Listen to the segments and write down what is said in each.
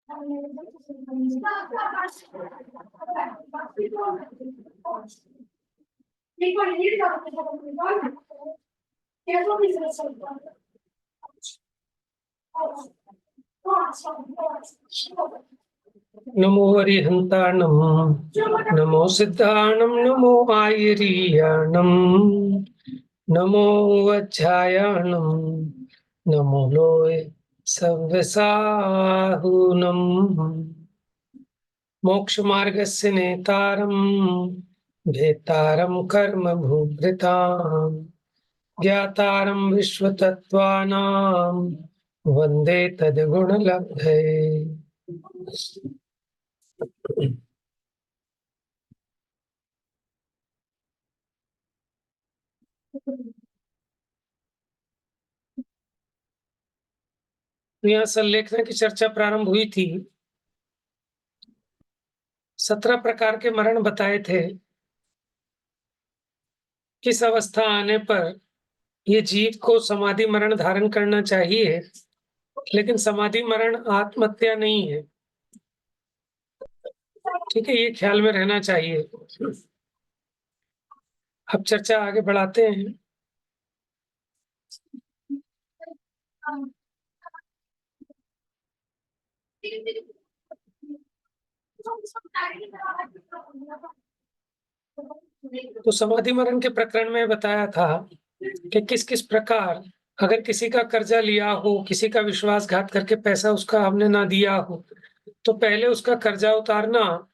नमो अरिहंताणं नमो सिद्धाणं नमो आयरीयाणं नमो वज्रायाणं नमो लोय सव्यसाहुनं मोक्षमार्गस्य नेतारं भेतारं कर्म भूभृतां ज्ञातारं विश्वतत्त्वानां वन्दे तद्गुणलब्धये। यहाँ संलेखना की चर्चा प्रारंभ हुई थी। 17 प्रकार के मरण बताए थे। किस अवस्था आने पर ये जीव को समाधि मरण धारण करना चाहिए, लेकिन समाधि मरण आत्महत्या नहीं है। ठीक है, ये ख्याल में रहना चाहिए। अब चर्चा आगे बढ़ाते हैं। तो समाधि मरण के प्रकरण में बताया था कि किस किस प्रकार अगर किसी का कर्जा लिया हो, किसी का विश्वासघात करके पैसा उसका हमने ना दिया हो, तो पहले उसका कर्जा उतारना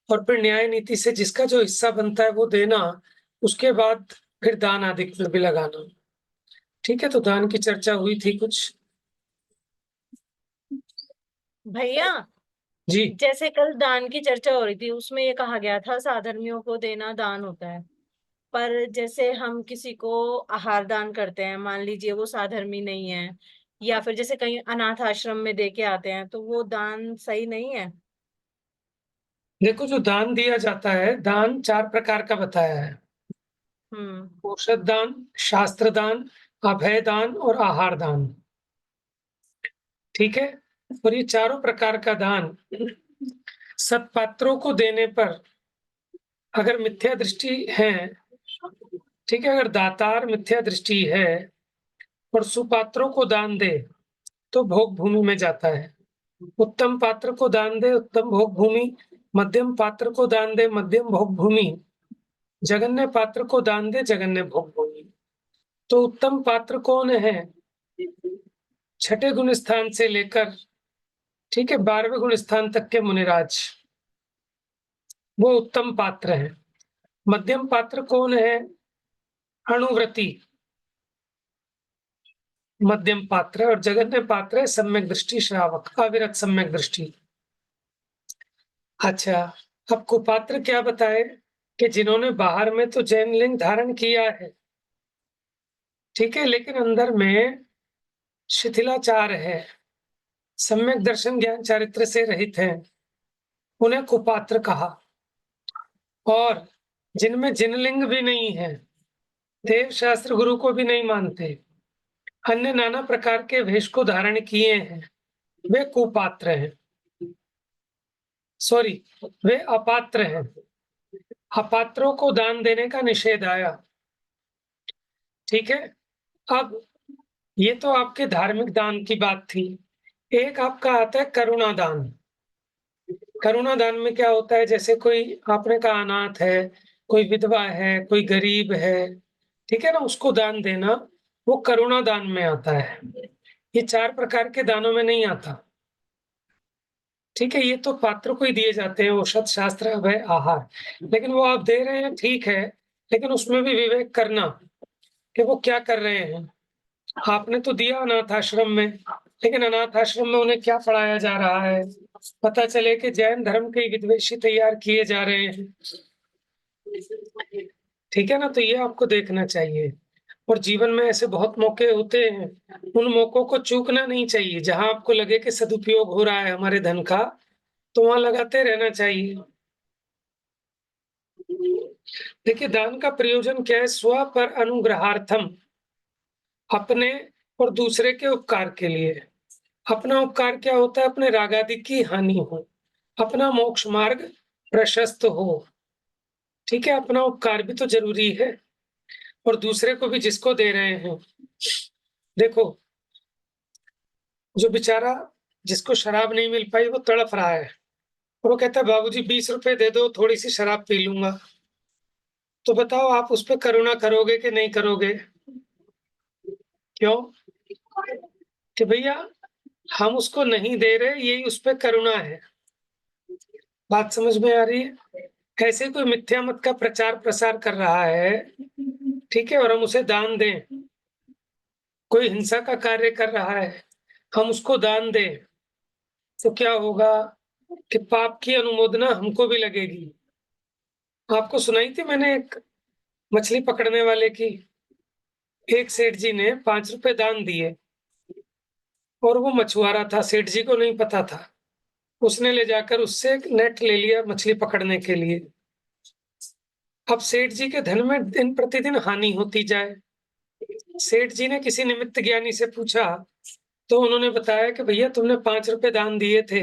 और फिर न्याय नीति से जिसका जो हिस्सा बनता है वो देना, उसके बाद फिर दान आदि में भी लगाना। ठीक है, तो दान की चर्चा हुई थी कुछ। भैया जी जैसे कल दान की चर्चा हो रही थी, उसमें ये कहा गया था साधर्मियों को देना दान होता है। पर जैसे हम किसी को आहार दान करते हैं, मान लीजिए वो साधर्मी नहीं है, या फिर जैसे कहीं अनाथ आश्रम में दे के आते हैं, तो वो दान सही नहीं है। देखो, जो दान दिया जाता है, दान 4 प्रकार का बताया है। औषध दान, शास्त्र दान, अभय दान और आहार दान। ठीक है, और ये चारों प्रकार का दान सत्पात्रों को देने पर अगर मिथ्या दृष्टि है, ठीक है, अगर दातार मिथ्या दृष्टि है और सुपात्रों को दान दे तो भोग भूमि में जाता है। उत्तम पात्र को दान दे उत्तम भोग भूमि, मध्यम पात्र को दान दे मध्यम भोग भूमि, जघन्य पात्र को दान दे जघन्य भोग भूमि। तो उत्तम पात्र कौन है? 6ठे गुण स्थान से लेकर, ठीक है, 12वें गुण स्थान तक के मुनिराज, वो उत्तम पात्र है। मध्यम पात्र कौन है? अणुव्रती मध्यम पात्र, और जघन्य पात्र है सम्यक दृष्टि श्रावक, अविरत सम्यक दृष्टि। अच्छा, अब कुपात्र क्या बताए कि जिन्होंने बाहर में तो जैन लिंग धारण किया है, ठीक है, लेकिन अंदर में शिथिलाचार है, सम्यक दर्शन ज्ञान चारित्र से रहित हैं, उन्हें कुपात्र कहा। और जिनमें जिनलिंग भी नहीं है, देव शास्त्र गुरु को भी नहीं मानते, अन्य नाना प्रकार के वेश को धारण किए हैं, वे कुपात्र हैं। सॉरी, वे अपात्र हैं। अपात्रों को दान देने का निषेध आया। ठीक है, अब ये तो आपके धार्मिक दान की बात थी। एक आपका आता है करुणा दान। करुणा दान में क्या होता है, जैसे कोई आपने कहा अनाथ है, कोई विधवा है, कोई गरीब है, ठीक है ना, उसको दान देना, वो करुणा दान में आता है। ये 4 प्रकार के दानों में नहीं आता। ठीक है, ये तो पात्र को ही दिए जाते हैं, औषध शास्त्र अभय आहार, लेकिन वो आप दे रहे हैं, ठीक है, लेकिन उसमें भी विवेक करना कि वो क्या कर रहे हैं। आपने तो दिया अनाथ आश्रम में, लेकिन अनाथ आश्रम में उन्हें क्या पढ़ाया जा रहा है? पता चले कि जैन धर्म के विद्वेषी तैयार किए जा रहे हैं। ठीक है ना, तो ये आपको देखना चाहिए। और जीवन में ऐसे बहुत मौके होते हैं, उन मौकों को चूकना नहीं चाहिए। जहां आपको लगे कि सदुपयोग हो रहा है हमारे धन का, तो वहां लगाते रहना चाहिए। देखिए, दान का प्रयोजन क्या है? स्व पर अनुग्रहार्थम, अपने और दूसरे के उपकार के लिए। अपना उपकार क्या होता है? अपने रागादि की हानि हो, अपना मोक्ष मार्ग प्रशस्त हो। ठीक है, अपना उपकार भी तो ज़रूरी है और दूसरे को भी जिसको दे रहे हैं। देखो, जो बेचारा जिसको शराब नहीं मिल पाई वो तड़प रहा है और वो कहता है बाबूजी 20 रुपए दे दो, थोड़ी-सी शराब पी लूँगा। तो बताओ आप उस पे करुणा करोगे कि नहीं करोगे? क्यों? कि भैया हम उसको नहीं दे रहे, यही उस पे करुणा है। बात समझ में आ रही है? ऐसे कोई मिथ्या मत का प्रचार-प्रसार कर रहा है, ठीक है? और हम उसे दान दें, कोई हिंसा का कार्य कर रहा है, हम उसको दान दें, तो क्या होगा कि पाप की अनुमोदना हमको भी लगेगी। आपको सुनाई थी मैंने एक मछली पकड़ने वाले की, एक सेठ जी ने 5 रुपए दान दिए और वो मछुआरा था, सेठ जी को नहीं पता था। उसने ले जाकर उससे एक नेट ले लिया मछली पकड़ने के लिए। अब सेठ जी के धन में दिन प्रतिदिन हानि होती जाए। सेठ जी ने किसी निमित्त ज्ञानी से पूछा, तो उन्होंने बताया कि भैया तुमने 5 रुपए दान दिए थे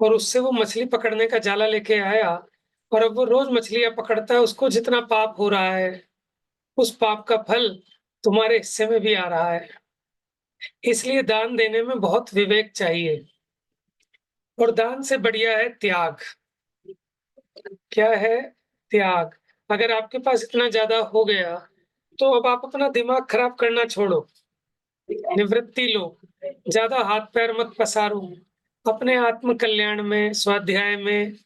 और उससे वो मछली पकड़ने का जाला लेके आया और अब वो रोज मछलियाँ पकड़ता है, उसको जितना पाप हो रहा है, उस पाप का फल तुम्हारे हिस्से में भी आ रहा है। इसलिए दान देने में बहुत विवेक चाहिए और दान से बढ़िया है त्याग। क्या है? त्याग। अगर आपके पास इतना ज़्यादा हो गया, तो अब आप अपना दिमाग खराब करना छोड़ो, निवृत्ति लो, ज़्यादा हाथ-पैर मत पसारो, अपने आत्म कल्याण में, स्वाध्याय में,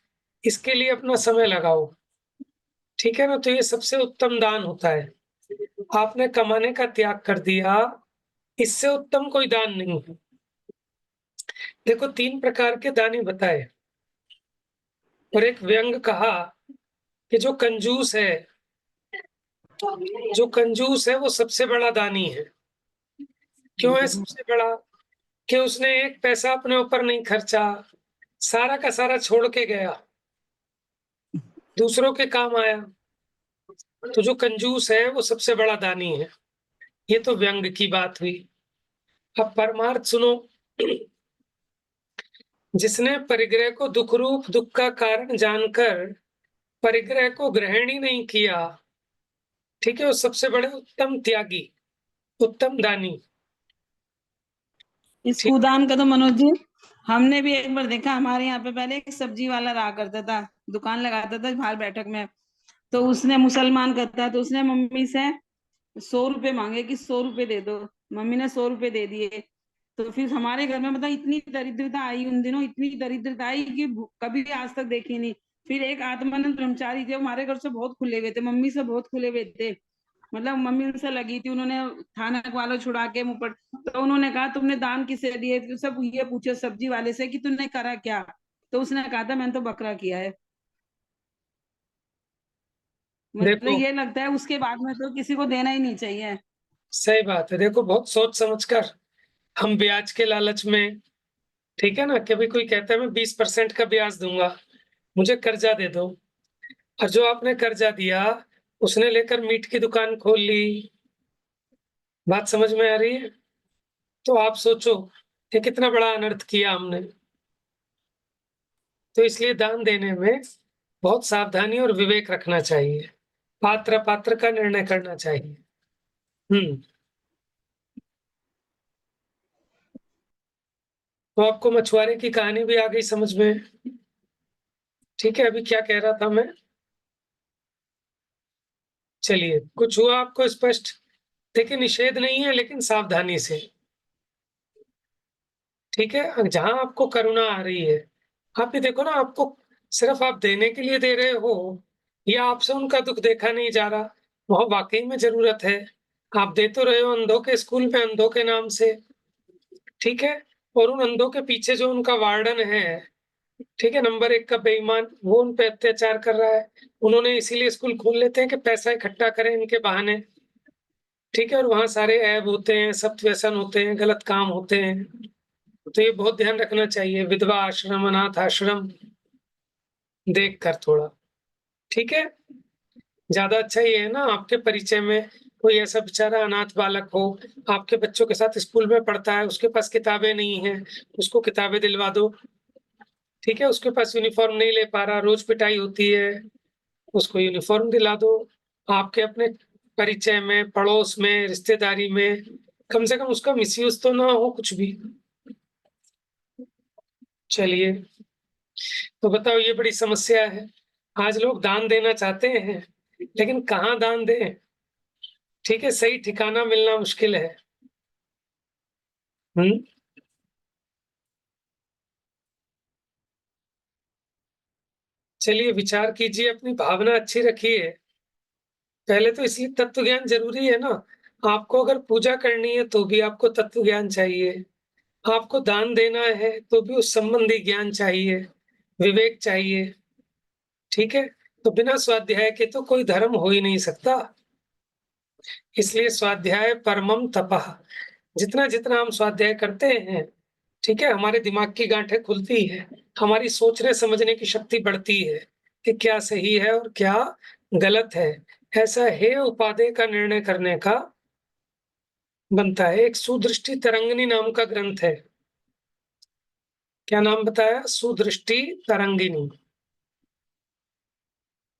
इसके लिए अपना समय लगाओ, ठीक है ना? तो ये सबसे उत्तम दान होता है। आपने कमाने का त्याग कर दिया, इससे उत्तम कोई दान नहीं है। देखो 3 प्रकार के दानी बताए और एक व्यंग कहा कि जो कंजूस है वो सबसे बड़ा दानी है। क्यों है सबसे बड़ा? कि उसने एक पैसा अपने ऊपर नहीं खर्चा, सारा का सारा छोड़ के गया, दूसरों के काम आया। तो जो कंजूस है वो सबसे बड़ा दानी है। ये तो व्यंग की बात हुई। अब परमार्थ सुनो। जिसने परिग्रह को दुख रूप दुख का कारण जानकर परिग्रह को ग्रहण ही नहीं किया, ठीक है, वो सबसे बड़े उत्तम त्यागी, उत्तम दानी। इस ठीक है? कूदान का तो मनोज जी हमने भी एक बार देखा। हमारे यहाँ पे पहले एक सब्जी वाला रहा करता था, दुकान लगाता था बाहर बैठक में। तो उसने मुसलमान करता है, तो उसने मम्मी से 100 रुपए मांगे कि 100 रुपए दे दो। मम्मी ने 100 रुपए दे दिए। तो फिर हमारे घर में मतलब इतनी दरिद्रता आई उन दिनों, इतनी दरिद्रता आई कि कभी भी आज तक देखी नहीं। फिर एक आत्मानंद ब्रह्मचारी थे, वो हमारे घर से बहुत खुले हुए थे, मम्मी से बहुत खुले हुए थे। मतलब मम्मी उनसे लगी थी, उन्होंने थाना वालों छुड़ा के मुंह पर। तो उन्होंने कहा तुमने दान किसे दिए? तो सब ये पूछे सब्जी वाले से कि तूने करा क्या। तो उसने कहा था मैंने तो बकरा किया है। मतलब देखो ये लगता है उसके बाद में तो किसी को देना ही नहीं चाहिए। सही बात है। देखो बहुत सोच समझकर हम ब्याज के लालच में, ठीक है ना? कभी कोई कहता है मैं 20% का ब्याज दूंगा, मुझे कर्जा दे दो, और जो आपने कर्जा दिया उसने लेकर मीट की दुकान खोल ली। बात समझ में आ रही है? तो आप सोचो कि कितना बड़ा अनर्थ किया हमने। तो इसलिए दान देने में बहुत सावधानी और विवेक रखना चाहिए, पात्र पात्र का निर्णय करना चाहिए। तो आपको मछुआरे की कहानी भी आ गई समझ में? ठीक है, अभी क्या कह रहा था मैं? चलिए, कुछ हुआ आपको स्पष्ट? देखिए निषेध नहीं है लेकिन सावधानी से, ठीक है? जहाँ आपको करुणा आ रही है, आप ये देखो ना, आपको सिर्फ आप देने के लिए दे रहे हो या आपसे उनका दुख देखा नहीं जा रहा, वहाँ वाक़ई में ज़रूरत है। आप दे तो रहे हो अंधों के स्कूल में अंधों के नाम से, ठीक है? और उन अंधों के पीछे जो उनका वार्डन है, ठीक है, नंबर 1 का बेईमान, वो उन पे अत्याचार कर रहा है। उन्होंने इसीलिए स्कूल खोल लेते हैं कि पैसा इकट्ठा करें इनके बहाने, ठीक है? और वहाँ सारे ऐब होते हैं, सप्त व्यसन होते हैं, गलत काम होते हैं। तो ये बहुत ध्यान रखना चाहिए, विधवा आश्रम, अनाथ आश्रम देखकर थोड़ा, ठीक है? ज़्यादा अच्छा ये है ना आपके परिचय में कोई ऐसा बेचारा अनाथ बालक हो, आपके बच्चों के साथ स्कूल में पढ़ता है, उसके पास किताबें नहीं हैं, उसको किताबें दिलवा दो। ठीक है, उसके पास यूनिफ़ॉर्म नहीं ले पा रहा, रोज़ पिटाई होती है, उसको यूनिफ़ॉर्म दिला दो। आपके अपने परिचय में, पड़ोस में, रिश्तेदारी में, कम से कम उसका मिसयूज़ तो ना हो कुछ भी। चलिए, तो बताओ ये बड़ी समस्या है। आज लोग दान देना चाहते हैं, लेकिन कहाँ दान दें? ठीक है, सही ठिकाना मिलना मुश्किल है। हुँ? चलिए विचार कीजिए, अपनी भावना अच्छी रखिए। पहले तो इसलिए तत्व ज्ञान ज़रूरी है ना। आपको अगर पूजा करनी है तो भी आपको तत्व ज्ञान चाहिए। आपको दान देना है तो भी उस संबंधी ज्ञान चाहिए, विवेक चाहिए। ठीक है? तो बिना स्वाध्याय के तो कोई धर्म हो ही नहीं सकता। इसलिए स्वाध्याय परमम तपः। जितना-जितना हम स्वाध्याय करते हैं, ठीक है? हमारे दिमाग की गाँठें खुलती है, हमारी सोचने समझने की शक्ति बढ़ती है कि क्या सही है और क्या गलत है। ऐसा हेय उपादेय का निर्णय करने का बनता है। एक सुदृष्टि तरंगिणी नाम का ग्रंथ है। क्या नाम बताया? सुदृष्टि तरंगिणी।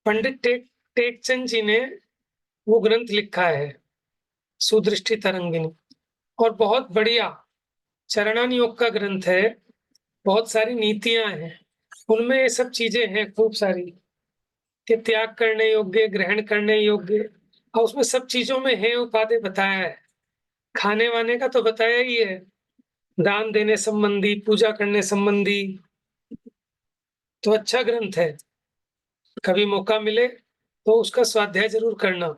पंडित टेकचंद जी ने वो ग्रंथ लिखा है, सुदृष्टि तरंगिणी, और बहुत बढ़िया चरणान योग का ग्रंथ है। बहुत सारी नीतियाँ हैं, उनमें ये सब चीज़ें हैं खूब सारी कि त्याग करने योग्य, ग्रहण करने योग्य, और उसमें सब चीज़ों में हेय उपादेय बताया है। खाने-वाने का तो बताया ही है, दान देने संबंधी, पूजा करने संबंधी, तो अच्छा ग्रंथ है। कभी मौका मिले तो उसका स्वाध्याय ज़रूर करना।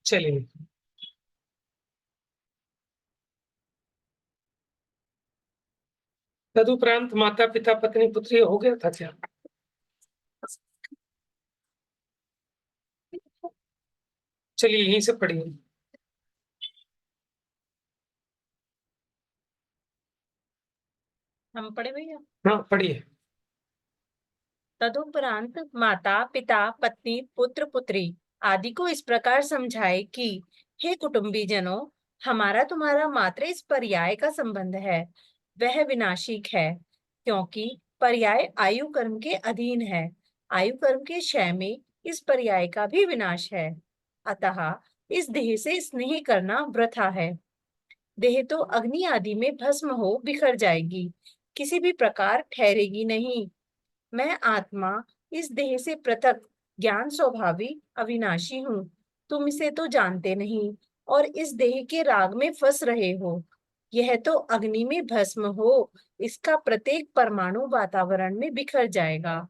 चलिए। तदुपरांत माता-पिता, पत्नी-पुत्री हो गया था क्या? चलिए यहीं से पढ़िए। हम पढ़े भैया। हाँ, पढ़िए। तदुपरांत माता, पिता, पत्नी, पुत्र, पुत्री आदि को इस प्रकार समझाए कि हे कुटुंबी जनों, हमारा तुम्हारा मात्र इस पर्याय का संबंध है, वह विनाशिक है, क्योंकि पर्याय आयु कर्म के अधीन है। आयु कर्म के क्षय में इस पर्याय का भी विनाश है। अतः इस देह से स्नेह करना वृथा है। देह तो अग्नि आदि में भस्म हो बिखर जाएगी, किसी भी प्रकार ठहरेगी नहीं। मैं आत्मा इस देह से पृथक ज्ञान स्वभावी अविनाशी हूँ। तुम इसे तो जानते नहीं और इस देह के राग में फंस रहे हो। यह तो अग्नि में भस्म हो, इसका प्रत्येक परमाणु वातावरण में बिखर जाएगा।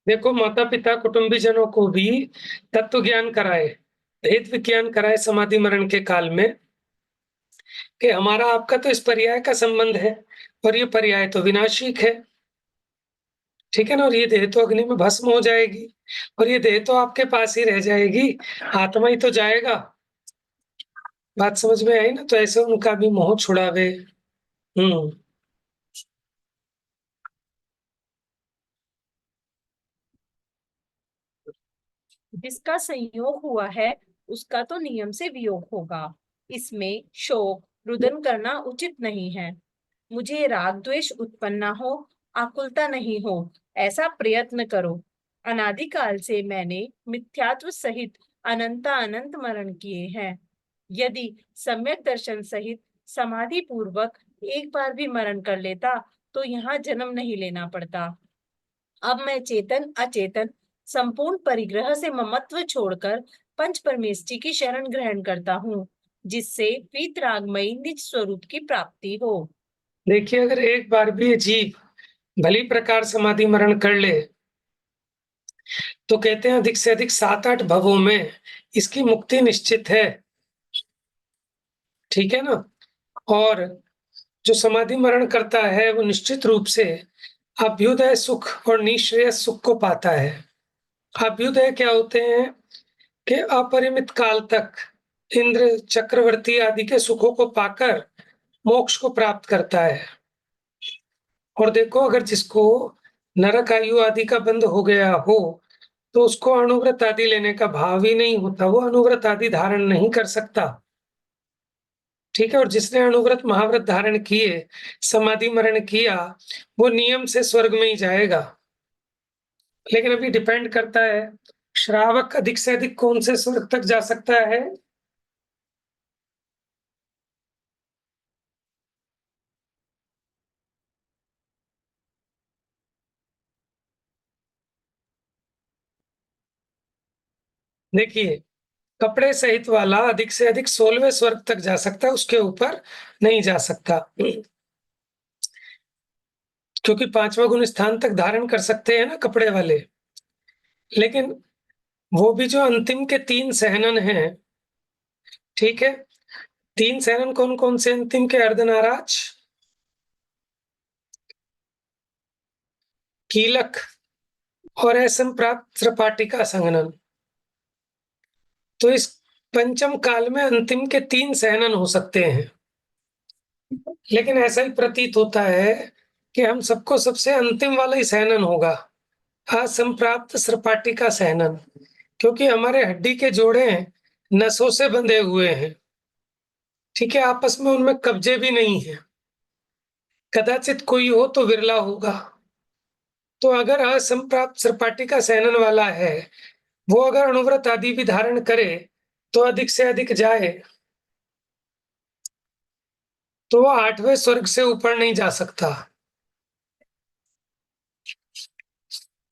देखो, माता-पिता, कुटुंबीजनों को भी तत्व ज्ञान कराए, भेद विज्ञान कराए समाधि मरण के काल में कि हमारा आपका तो इस पर्याय का संबंध है और ये पर्याय तो विनाशिक है। ठीक है ना? और ये देह तो अग्नि में भस्म हो जाएगी और ये देह तो आपके पास ही रह जाएगी, आत्मा ही तो जाएगा। बात समझ में आई ना? तो ऐसे उनका भी मोह छुड़ावे। हुँ। जिसका संयोग हुआ है उसका तो नियम से वियोग होगा। इसमें शोक रुदन करना उचित नहीं है। मुझे राग द्वेष उत्पन्न न हो, आकुलता नहीं हो, ऐसा प्रयत्न करो। अनादिकाल से मैंने मिथ्यात्व सहित अनंत मरण किए हैं। यदि सम्यक दर्शन सहित समाधि पूर्वक एक बार भी मरण कर लेता तो यहाँ जन्म नहीं लेना पड़ता। अब मैं चेतन अचेतन संपूर्ण परिग्रह से ममत्व छोड़कर पंच परमेष्टि की शरण ग्रहण करता हूँ, जिससे वीतरागमयी निज स्वरूप की प्राप्ति हो। देखिए, अगर एक बार भी ये जीव भली प्रकार समाधि मरण कर ले, तो कहते हैं अधिक से अधिक 7-8 भवों में इसकी मुक्ति निश्चित है। ठीक है ना? और जो समाधि मरण करता है वो निश्चित रूप से अभ्युदय सुख और निःश्रेयस सुख को पाता है। अभ्युदय क्या होते हैं कि अपरिमित काल तक इंद्र, चक्रवर्ती आदि के सुखों को पाकर मोक्ष को प्राप्त करता है। और देखो, अगर जिसको नरक आयु आदि का बंध हो गया हो, तो उसको अणुव्रत आदि लेने का भाव ही नहीं होता, वो अणुव्रत आदि धारण नहीं कर सकता। ठीक है, और जिसने अणुव्रत महाव्रत धारण किए, समाधि मरण किया, वो नियम से स्वर्ग में ही जाएगा। लेकिन अभी डिपेंड करता है, श्रावक अधिक से अधिक कौन से स्वर्ग तक जा सकता है। देखिए, कपड़े सहित वाला अधिक से अधिक 16वें स्वर्ग तक जा सकता है, उसके ऊपर नहीं जा सकता, क्योंकि 5वां गुण स्थान तक धारण कर सकते हैं ना कपड़े वाले। लेकिन वो भी जो अंतिम के 3 सहनन हैं, ठीक है, 3 सहनन कौन कौन से अंतिम के? अर्धनाराज, कीलक और असंप्राप्त त्रपाटिका संघनन। तो इस पंचम काल में अंतिम के 3 सहनन हो सकते हैं। लेकिन ऐसा ही प्रतीत होता है कि हम सबको सबसे अंतिम वाला ही सहनन होगा, असंप्राप्त सपाटिका सहनन, क्योंकि हमारे हड्डी के जोड़े नसों से बंधे हुए हैं। ठीक है, आपस में उनमें कब्जे भी नहीं है, कदाचित कोई हो तो विरला होगा। तो अगर असंप्राप्त सपाटिका सहनन वाला है, वो अगर अणुव्रत आदि भी धारण करे तो अधिक से अधिक जाए, तो वो 8वें स्वर्ग से ऊपर नहीं जा सकता।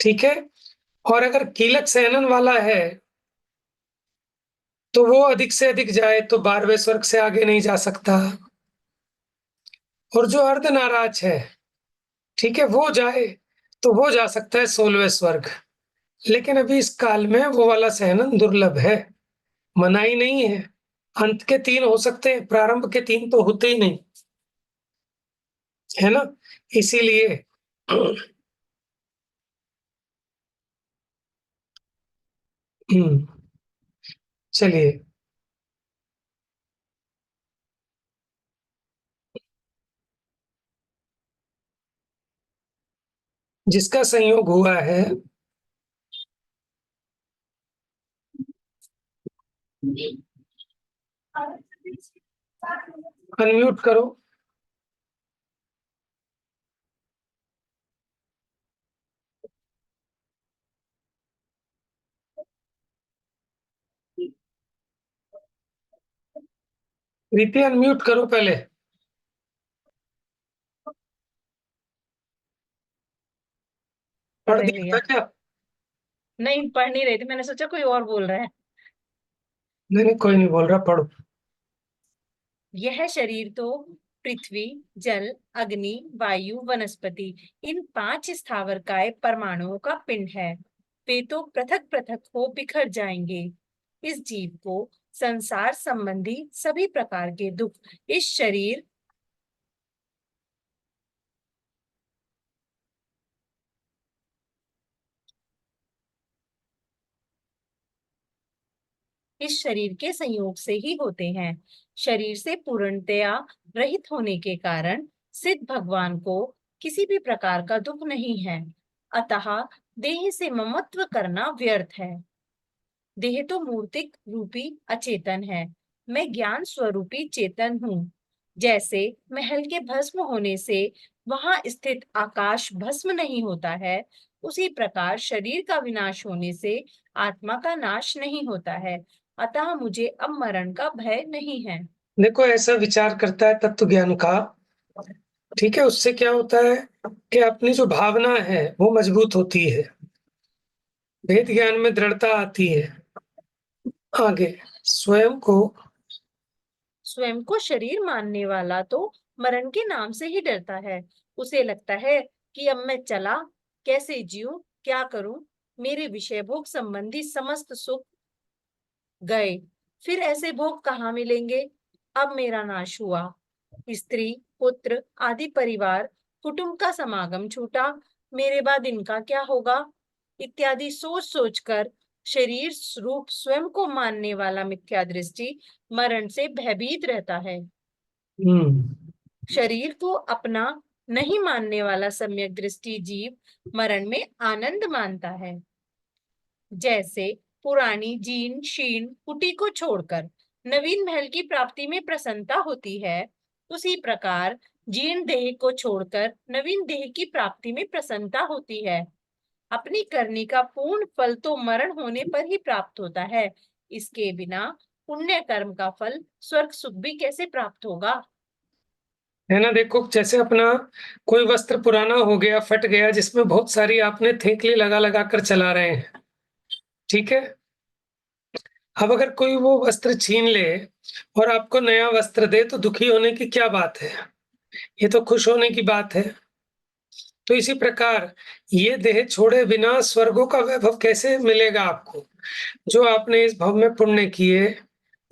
ठीक है, और अगर कीलक सहनन वाला है तो वो अधिक से अधिक जाए तो 12वें स्वर्ग से आगे नहीं जा सकता। और जो अर्धनाराज है, ठीक है, वो जाए तो वो जा सकता है 16वें स्वर्ग। लेकिन अभी इस काल में वो वाला सहनन दुर्लभ है, मनाही नहीं है। अंत के 3 हो सकते हैं, प्रारंभ के 3 तो होते ही नहीं, है ना? इसीलिए चलिए, जिसका संयोग हुआ है, अनम्यूट करो। प्रीति, अनम्यूट करो पहले। पढ़ अरे दिया था भैया, क्या? नहीं पढ़ नहीं रही थी, मैंने सोचा कोई और बोल रहा है। नहीं नहीं, कोई नहीं बोल रहा, पढ़ो। यह शरीर तो पृथ्वी, जल, अग्नि, वायु, वनस्पति, इन 5 स्थावरकाय परमाणुओं का पिंड है। वे तो पृथक पृथक हो बिखर जाएंगे। इस जीव को संसार संबंधी सभी प्रकार के दुख इस शरीर के संयोग से ही होते हैं। शरीर से पूर्णतया रहित होने के कारण सिद्ध भगवान को किसी भी प्रकार का दुख नहीं है। अतः देह से ममत्व करना व्यर्थ है। देह तो मूर्तिक रूपी अचेतन है, मैं ज्ञान स्वरूपी चेतन हूँ। जैसे महल के भस्म होने से वहां स्थित आकाश भस्म नहीं होता है, उसी प्रकार शरीर का विनाश होने से आत्मा का नाश नहीं होता है। अतः मुझे अब मरण का भय नहीं है। देखो, ऐसा विचार करता है तत्व ज्ञान का, ठीक है, उससे क्या होता है कि अपनी जो भावना है वो मजबूत होती है, भेद ज्ञान में दृढ़ता आती है। आगे, स्वयं को शरीर मानने वाला तो मरण के नाम से ही डरता है। उसे लगता है कि अब मैं चला, कैसे जीऊं, क्या करूं, मेरे विषय भोग संबंधी समस्त सुख गए, फिर ऐसे भोग कहाँ मिलेंगे। अब मेरा नाश हुआ, स्त्री, पुत्र आदि परिवार, कुटुंब का समागम छूटा, मेरे बाद इनका क्या होगा, इत्यादि सोच सोचकर शरीर रूप स्वयं को मानने वाला मिथ्या दृष्टि मरण से भयभीत रहता है। शरीर को अपना नहीं मानने वाला सम्यक दृष्टि जीव मरण में आनंद मानता है। जैसे पुरानी जीर्ण शीर्ण कुटी को छोड़कर नवीन महल की प्राप्ति में प्रसन्नता होती है, उसी प्रकार जीर्ण देह को छोड़कर नवीन देह की प्राप्ति में प्रसन्नता होती है। अपनी करनी का पूर्ण फल तो मरण होने पर ही प्राप्त होता है। इसके बिना पुण्य कर्म का फल स्वर्ग सुख भी कैसे प्राप्त होगा? है ना? देखो, जैसे अपना कोई वस्त्र पुराना हो गया, फट गया, जिसमें बहुत सारी आपने थेकली लगा कर चला रहे हैं, ठीक है? अब अगर कोई वो वस्त्र छीन ले और आपको नया वस्त्र दे, तो दुखी होने की क्या बात है? ये तो खुश होने की बात है। तो इसी प्रकार ये देह छोड़े बिना स्वर्गों का वैभव कैसे मिलेगा आपको? जो आपने इस भव में पुण्य किए,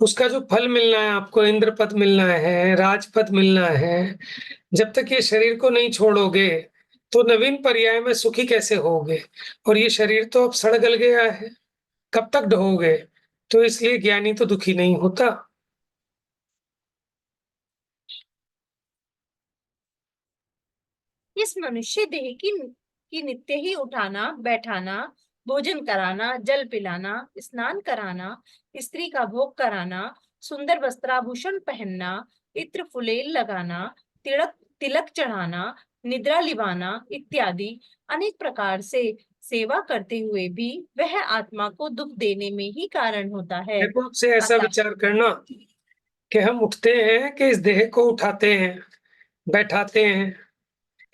उसका जो फल मिलना है आपको, इंद्र पद मिलना है, राजपद मिलना है, जब तक ये शरीर को नहीं छोड़ोगे, तो नवीन पर्याय में सुखी कैसे होगे? और ये शरीर तो अब सड़ गल गया है, कब तक ढहोगे? तो इसलिए ज्ञानी तो दुखी नहीं होता। इस मनुष्य देह की नित्य ही उठाना, बैठाना, भोजन कराना, जल पिलाना, स्नान कराना, स्त्री का भोग कराना, सुंदर वस्त्राभूषण पहनना, इत्र फुलेल लगाना, तिलक तिलक चढ़ाना, निद्रा लिवाना इत्यादि अनेक प्रकार से सेवा करते हुए भी वह आत्मा को दुख देने में ही कारण होता है। देखो, आपसे ऐसा अतः विचार करना कि हम उठते हैं कि इस देह को उठाते हैं, बैठाते हैं,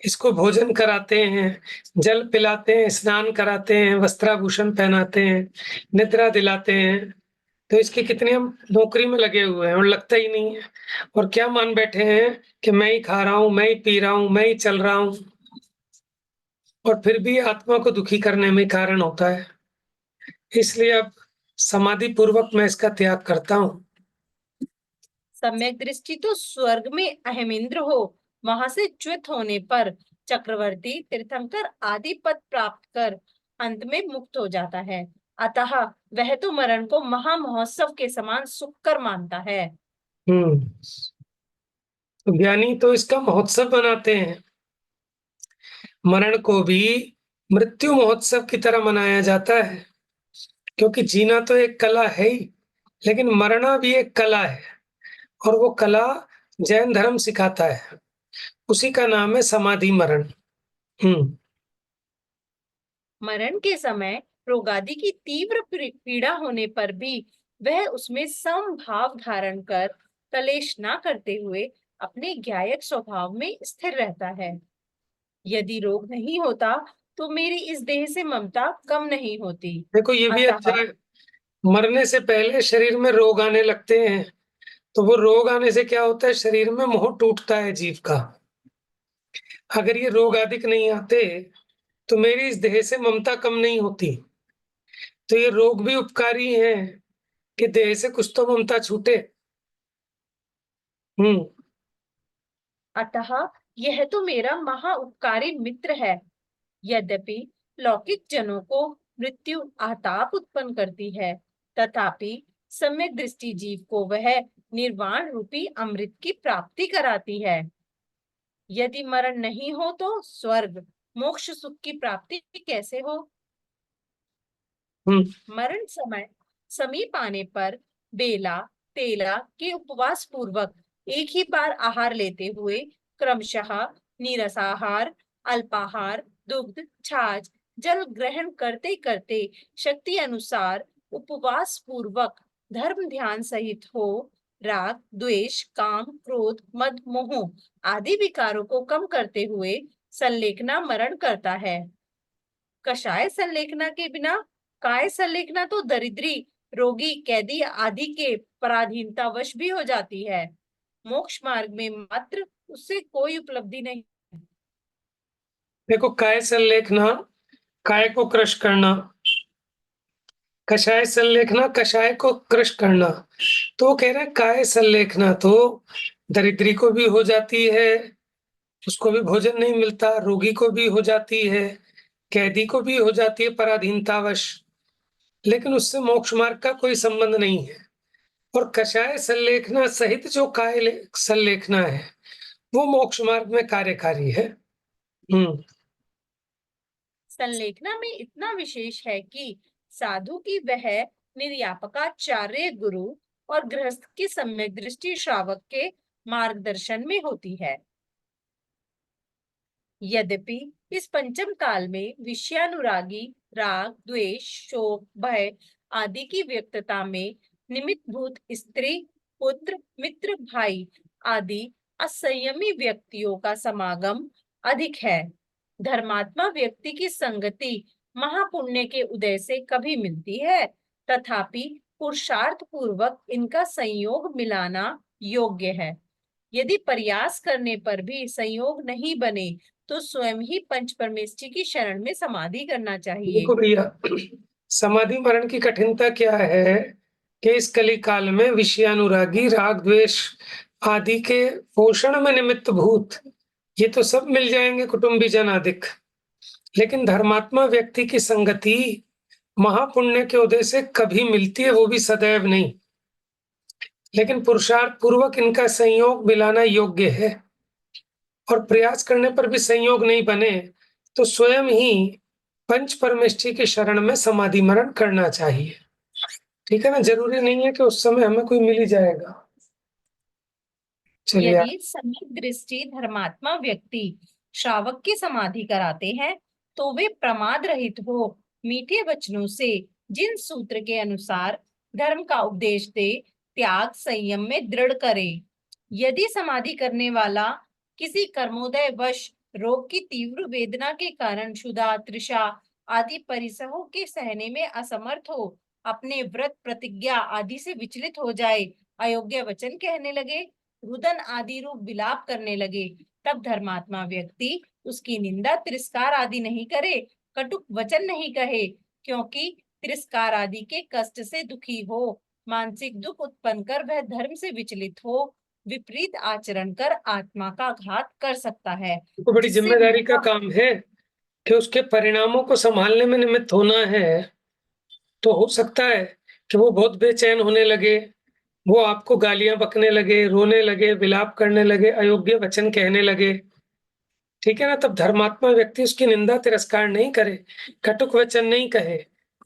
इसको भोजन कराते हैं, जल पिलाते हैं, स्नान कराते हैं, वस्त्राभूषण पहनाते हैं, निद्रा दिलाते हैं, तो इसकी कितनी हम नौकरी में लगे हुए हैं और लगता ही नहीं है। और क्या मान बैठे हैं कि मैं ही खा रहा हूँ, मैं ही पी रहा हूँ, मैं ही चल रहा हूँ, और फिर भी आत्मा को दुखी करने में कारण होता है। इसलिए अब समाधि पूर्वक मैं इसका त्याग करता हूँ। सम्यक दृष्टि तो स्वर्ग में अहमिंद्र हो, वहां से च्युत होने पर चक्रवर्ती, तीर्थंकर आदि पद प्राप्त कर अंत में मुक्त हो जाता है। अतः वह तो मरण को महामहोत्सव के समान सुखकर मानता है। हम्म। तो ज्ञानी तो इसका महोत्सव बनाते हैं। मरण को भी मृत्यु महोत्सव की तरह मनाया जाता है, क्योंकि जीना तो एक कला है ही, लेकिन मरना भी एक कला है, और वो कला जैन धर्म सिखाता है। उसी का नाम है समाधि मरण। मरण के समय रोगादि की तीव्र पीड़ा होने पर भी वह उसमें समभाव धारण कर कलेश ना करते हुए अपने ज्ञायक स्वभाव में स्थिर रहता है। यदि रोग नहीं होता तो मेरी इस देह से ममता कम नहीं होती। देखो, ये भी अच्छा अतः है। मरने से पहले शरीर में रोग आने लगते हैं, तो वो रोग आने से क्या होता है? शरीर में मोह टूटता है जीव का। अगर ये रोग आदि नहीं आते, तो मेरी इस देह से ममता कम नहीं होती। तो ये रोग भी उपकारी है कि देह से कुछ तो ममता छूटे। हम्म। अतः यह तो मेरा महा उपकारी मित्र है। यद्यपि लौकिक जनों को मृत्यु आताप उत्पन्न करती है, तथापि सम्यक दृष्टि जीव को वह निर्वाण रूपी अमृत की प्राप्ति कराती है। यदि मरण नहीं हो तो स्वर्ग मोक्ष सुख की प्राप्ति कैसे हो? मरण समय समीप आने पर बेला तेला के उपवास पूर्वक एक ही बार आहार लेते हुए क्रमशः नीरसाहार, अल्पाहार, दुग्ध, छाछ, जल ग्रहण करते करते शक्ति अनुसार उपवास पूर्वक धर्म ध्यान सहित हो राग, द्वेष, काम, क्रोध, मद, मोह आदि विकारों को कम करते हुए संलेखना मरण करता है। कषाय संलेखना के बिना काय संलेखना तो दरिद्री, रोगी, कैदी आदि के पराधीनता वश भी हो जाती है। मोक्ष मार्ग में मात्र उससे कोई उपलब्धि नहीं। देखो, काय संलेखना, काय को क्रश करना, कषाय संलेखना, कषाय को क्रश करना। तो कह रहे हैं काय संलेखना तो दरिद्री को भी हो जाती है, उसको भी भोजन नहीं मिलता, रोगी को भी हो जाती है, कैदी को भी हो जाती है पराधीनतावश, लेकिन उससे मोक्ष मार्ग का कोई संबंध नहीं है। और कषाय संलेखना सहित जो काय संलेखना है, वो मोक्ष मार्ग में कार्यकारी है। संलेखना में इतना विशेष है कि साधु की वह निर्यापकाचार्य गुरु और गृहस्थ की सम्यक दृष्टि श्रावक के मार्गदर्शन में होती है। यद्यपि इस पंचम काल में विषयानुरागी राग, द्वेष, शोक, भय आदि की व्यक्तता में निमित्त भूत स्त्री, पुत्र, मित्र, भाई आदि असंयमी व्यक्तियों का समागम अधिक है। धर्मात्मा व्यक्ति की संगति महापुण्य के उदय से कभी मिलती है, तथापि पुरुषार्थ पूर्वक इनका संयोग मिलाना योग्य है। यदि प्रयास करने पर भी संयोग नहीं बने तो स्वयं ही पंच परमेष्ठी की शरण में समाधि करना चाहिए। देखो भैया, समाधि मरण की कठिनता क्या है कि इस कली काल में विषयानुरागी, राग, द्वेष आदि के पोषण में निमित्त भूत ये तो सब मिल जाएंगे, कुटुंबीजन आदिक, लेकिन धर्मात्मा व्यक्ति की संगति महापुण्य के उदय से कभी मिलती है, वो भी सदैव नहीं। लेकिन पुरुषार्थ पूर्वक इनका संयोग मिलाना योग्य है, और प्रयास करने पर भी संयोग नहीं बने तो स्वयं ही पंच परमेष्ठी की शरण में समाधि मरण करना चाहिए। ठीक है ना, जरूरी नहीं है कि उस समय हमें कोई मिल ही जाएगा। चलिए, यदि सम्यक दृष्टि धर्मात्मा व्यक्ति श्रावक की समाधि कराते हैं तो वे प्रमाद रहित हो मीठे वचनों से जिन सूत्र के अनुसार धर्म का उपदेश दे, त्याग संयम में दृढ़ करे। यदि समाधि करने वाला किसी कर्मोदय वश रोग की तीव्र वेदना के कारण क्षुधा, तृषा आदि परिसहों के सहने में असमर्थ हो, अपने व्रत, प्रतिज्ञा आदि से विचलित हो जाए, अयोग्य वचन कहने लगे, रुदन आदि रूप विलाप करने लगे, तब धर्मात्मा व्यक्ति उसकी निंदा, तिरस्कार आदि नहीं करे, कटुक वचन नहीं कहे, क्योंकि तिरस्कार आदि के कष्ट से दुखी हो, मानसिक दुख उत्पन्न कर वह धर्म से विचलित हो, विपरीत आचरण कर आत्मा का घात कर सकता है। तो बड़ी जिससे जिम्मेदारी का काम है कि उसके परिणामों को संभालने में निमित्त होना है। तो हो सकता है कि वो बहुत बेचैन होने लगे, वो आपको गालियां बकने लगे, रोने लगे, विलाप करने लगे, अयोग्य वचन कहने लगे। ठीक है ना, तब धर्मात्मा व्यक्ति उसकी निंदा, तिरस्कार नहीं करे, कटुक वचन नहीं कहे,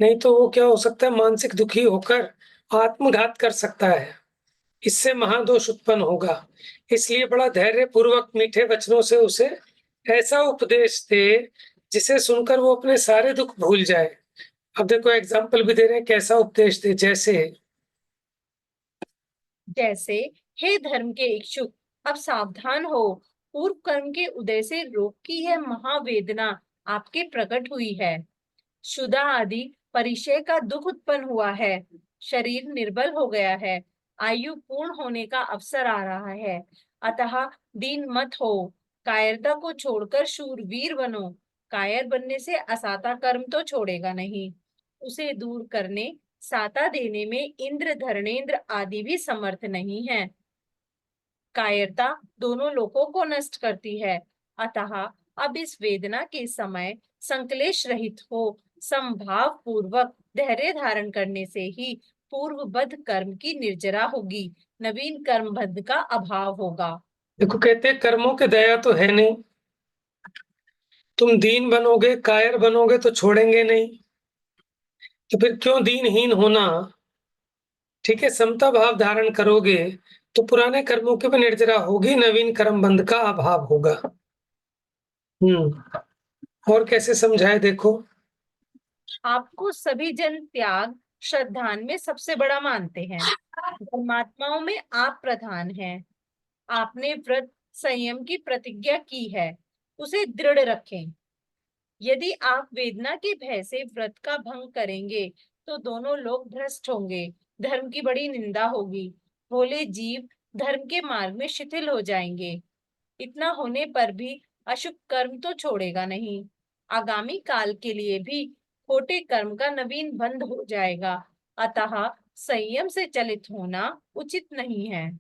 नहीं तो वो क्या हो सकता है, मानसिक दुखी होकर आत्मघात कर सकता है। इससे महादोष उत्पन्न होगा। इसलिए बड़ा धैर्य पूर्वक मीठे वचनों से उसे ऐसा उपदेश दे जिसे सुनकर वो अपने सारे दुख भूल जाए। अब देखो एग्जाम्पल भी दे रहे हैं, कैसा उपदेश दे, जैसे, हे धर्म के इच्छुक, अब सावधान हो, पूर्व कर्म के उदय से रोग की यह महावेदना आपके प्रकट हुई है, क्षुधा आदि परिचय का दुख उत्पन्न हुआ है, शरीर निर्बल हो गया है, आयु पूर्ण होने का अवसर आ रहा है, अतः दीन मत हो, कायरता को छोड़कर शूरवीर बनो। कायर बनने से असाता कर्म तो छोड़ेगा नहीं, उसे दूर करने, साता देने में इंद्र, धर्मेंद्र आदि भी समर्थ नहीं है। कायरता दोनों लोकों को नष्ट करती है, अतः अब इस वेदना के समय संकलेश रहित हो, समभाव पूर्वक धैर्य धारण करने से ही पूर्वबद्ध कर्म की निर्जरा होगी, नवीन कर्म बद्ध का अभाव होगा। देखो कहते हैं कर्मों के दया तो है नहीं, तुम दीन बनोगे, कायर बनोगे तो छोड़ेंगे नहीं, तो फिर क्यों दीनहीन होना। ठीक है, समता भाव धारण करोगे तो पुराने कर्मों की भी निर्जरा होगी, नवीन कर्म बंध का अभाव होगा। और कैसे समझाए देखो। आपको सभी जन त्याग श्रद्धान में सबसे बड़ा मानते हैं, धर्मात्माओं में आप प्रधान हैं। आपने व्रत संयम की प्रतिज्ञा की है, उसे दृढ़ रखें। यदि आप वेदना के भय से व्रत का भंग करेंगे तो दोनों लोग भ्रष्ट होंगे, धर्म की बड़ी निंदा होगी, भोले जीव धर्म के मार्ग में शिथिल हो जाएंगे। इतना होने पर भी अशुभ कर्म तो छोड़ेगा नहीं, आगामी काल के लिए भी खोटे कर्म का नवीन बंध हो जाएगा, अतः संयम से चलित होना उचित नहीं है।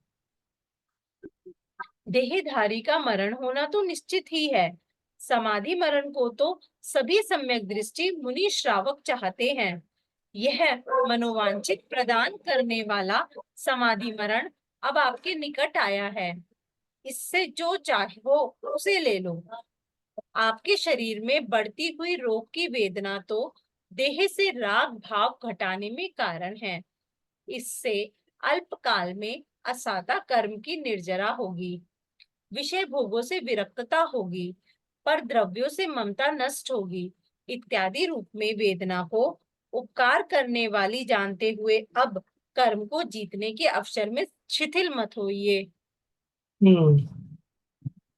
देहधारी का मरण होना तो निश्चित ही है, समाधि मरण को तो सभी सम्यक दृष्टि मुनि श्रावक चाहते हैं। यह मनोवांछित प्रदान करने वाला समाधि मरण अब आपके निकट आया है, इससे जो चाहे वो उसे ले लो। आपके शरीर में बढ़ती हुई रोग की वेदना तो देह से राग भाव घटाने में कारण है। इससे अल्पकाल में असादा कर्म की निर्जरा होगी, विषय भोगों से विरक्तता होगी, पर द्रव्यों से ममता नष्ट होगी इत्यादि रूप में वेदना को उपकार करने वाली जानते हुए अब कर्म को जीतने के अवसर में शिथिल मत होइए।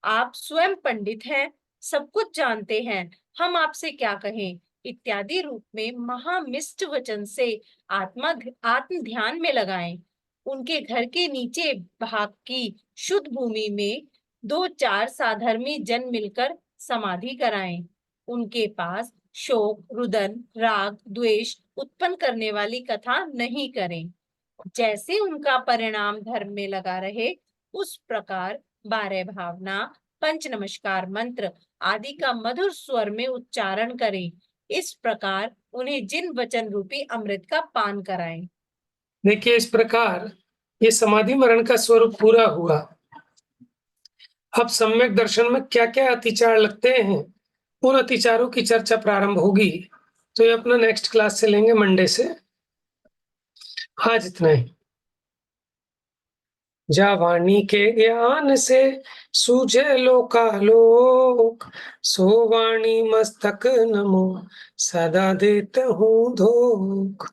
आप स्वयं पंडित हैं, सब कुछ जानते हैं, हम आपसे क्या कहें इत्यादि रूप में महामिष्ट वचन से आत्म ध्यान में लगाएं। उनके घर के नीचे भाग की शुद्ध भूमि में 2-4 साधर्मी जन मिलकर समाधि कराएं। उनके पास शोक, रुदन, राग, द्वेष उत्पन्न करने वाली कथा नहीं करें। जैसे उनका परिणाम धर्म में लगा रहे, उस प्रकार 12 भावना, पंच नमस्कार मंत्र आदि का मधुर स्वर में उच्चारण करें। इस प्रकार उन्हें जिन वचन रूपी अमृत का पान कराएं। देखिए, इस प्रकार ये समाधि मरण का स्वरूप पूरा हुआ। अब सम्यक दर्शन में क्या क्या अतिचार लगते हैं, उन अतिचारों की चर्चा प्रारंभ होगी। तो ये अपना नेक्स्ट क्लास से लेंगे, मंडे से। आज इतना ही। जा वाणी के ज्ञान से सूझे लोकालोक, सो वाणी मस्तक नमो सदा देत हूँ धोख।